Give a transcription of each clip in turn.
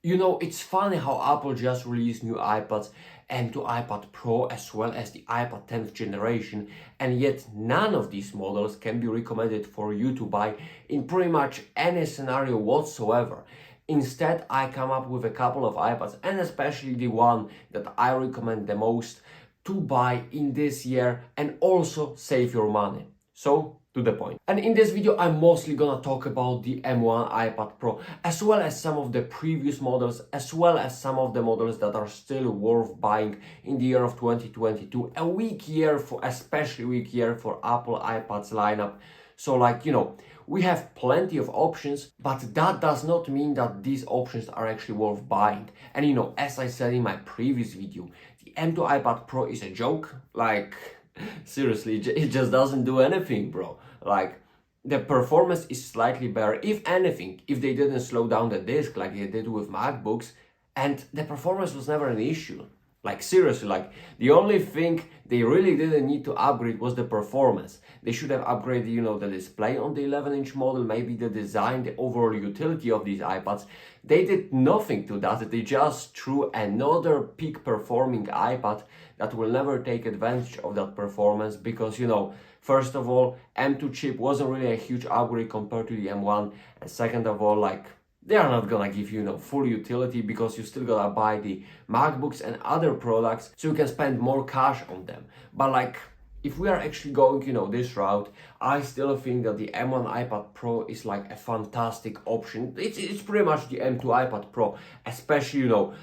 You know, it's funny how Apple just released new iPads and to iPad Pro as well as the iPad 10th generation, and yet none of these models can be recommended for you to buy in pretty much any scenario whatsoever. Instead, I come up with a couple of iPads, and especially the one that I recommend the most to buy in this year and also save your money. So, to the point. And in this video, I'm mostly gonna talk about the M1 iPad Pro, as well as some of the previous models, as well as some of the models that are still worth buying in the year of 2022. A weak year for, especially weak year for Apple iPads lineup. So like, you know, we have plenty of options, but that does not mean that these options are actually worth buying. And you know, as I said in my previous video, the M2 iPad Pro is a joke. Like, seriously, it just doesn't do anything, bro. Like, the performance is slightly better, if anything, if they didn't slow down the disk like they did with MacBooks, and the performance was never an issue. Like, seriously, like, the only thing they really didn't need to upgrade was the performance. They should have upgraded, you know, the display on the 11-inch model, maybe the design, the overall utility of these iPads. They did nothing to that. They just threw another peak performing iPad that will never take advantage of that performance because, you know, first of all, M2 chip wasn't really a huge upgrade compared to the M1, and second of all, like, they are not gonna give you, you know, full utility because you still gotta buy the MacBooks and other products so you can spend more cash on them. But like, if we are actually going, you know, this route, I still think that the M1 iPad Pro is like a fantastic option. It's pretty much the M2 iPad Pro, especially, you know,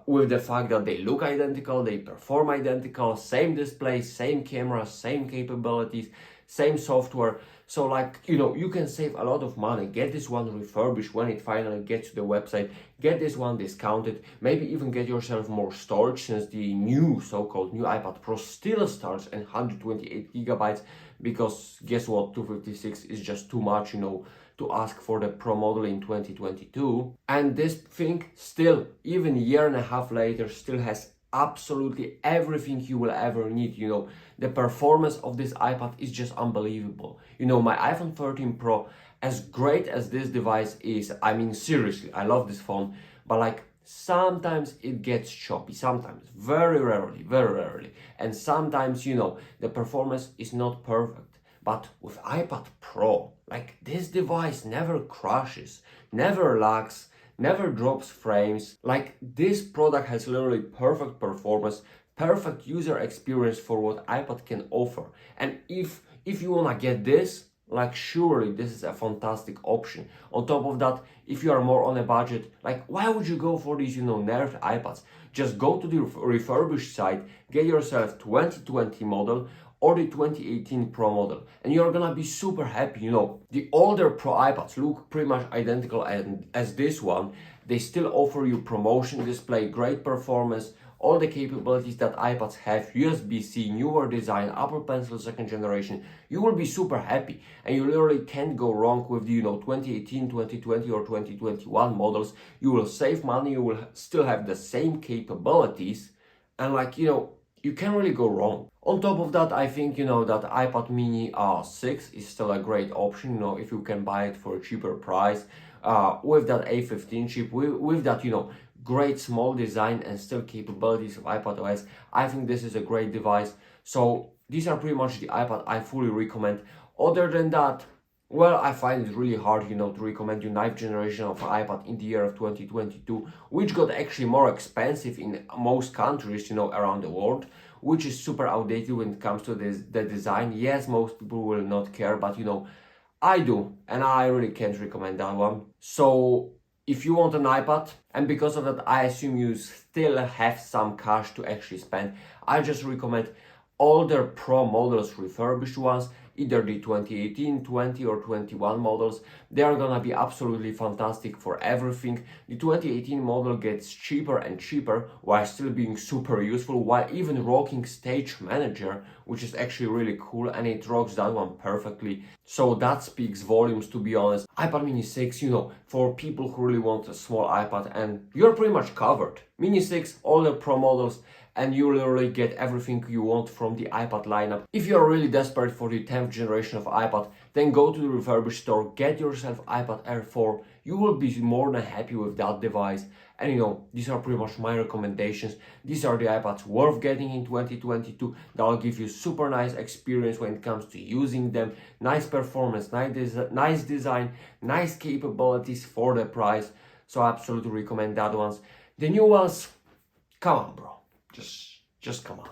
with the fact that they look identical, they perform identical, same display, same camera, same capabilities, same software. So like, you know, you can save a lot of money, get this one refurbished when it finally gets to the website, get this one discounted, maybe even get yourself more storage since the new so-called new iPad Pro still starts at 128 gigabytes because guess what, 256 is just too much, you know, to ask for the Pro model in 2022. And this thing still, even a year and a half later, still has absolutely everything you will ever need. You know, the performance of this iPad is just unbelievable. You know, my iPhone 13 Pro, as great as this device is, I mean, seriously, I love this phone, but like, sometimes it gets choppy, sometimes, very rarely, and sometimes, you know, the performance is not perfect. But with iPad Pro, like, this device never crashes, never lags, never drops frames. Like, this product has literally perfect performance, perfect user experience for what iPad can offer. And if you wanna get this, like, surely this is a fantastic option. On top of that, if you are more on a budget, like, why would you go for these, you know, nerfed iPads? Just go to the refurbished site, get yourself 2020 model or the 2018 Pro model, and you're gonna be super happy. You know, the older Pro iPads look pretty much identical as this one. They still offer you promotion display, great performance, all the capabilities that iPads have, USB-C, newer design, Apple Pencil 2nd generation. You will be super happy, and you literally can't go wrong with the, you know, 2018, 2020 or 2021 models. You will save money, you will still have the same capabilities, and like, you know, you can't really go wrong. On top of that, I think, you know, that iPad mini 6 is still a great option, you know, if you can buy it for a cheaper price, with that A15 chip, with that, you know, great small design and still capabilities of iPadOS. I think this is a great device. So these are pretty much the iPad I fully recommend. Other than that, well, I find it really hard, you know, to recommend you 9th generation of iPad in the year of 2022, which got actually more expensive in most countries, you know, around the world, which is super outdated when it comes to the design. Yes, most people will not care, but you know, I do, and I really can't recommend that one. So if you want an iPad, and because of that I assume you still have some cash to actually spend, I just recommend older Pro models, refurbished ones, either the 2018, 20 or 21 models. They are gonna be absolutely fantastic for everything. The 2018 model gets cheaper and cheaper while still being super useful, while even rocking Stage Manager, which is actually really cool, and it rocks that one perfectly. So that speaks volumes, to be honest. iPad mini 6, you know, for people who really want a small iPad, and you're pretty much covered. Mini 6, all the Pro models, and you literally get everything you want from the iPad lineup. If you're really desperate for the 10th 10th generation of iPad, then go to the refurbished store, get yourself iPad Air 4. You will be more than happy with that device. And these are pretty much my recommendations. These are the iPads worth getting in 2022. That'll give you super nice experience when it comes to using them. Nice performance, nice design, nice capabilities for the price. So I absolutely recommend that ones. The new ones, come on, bro. Just come on.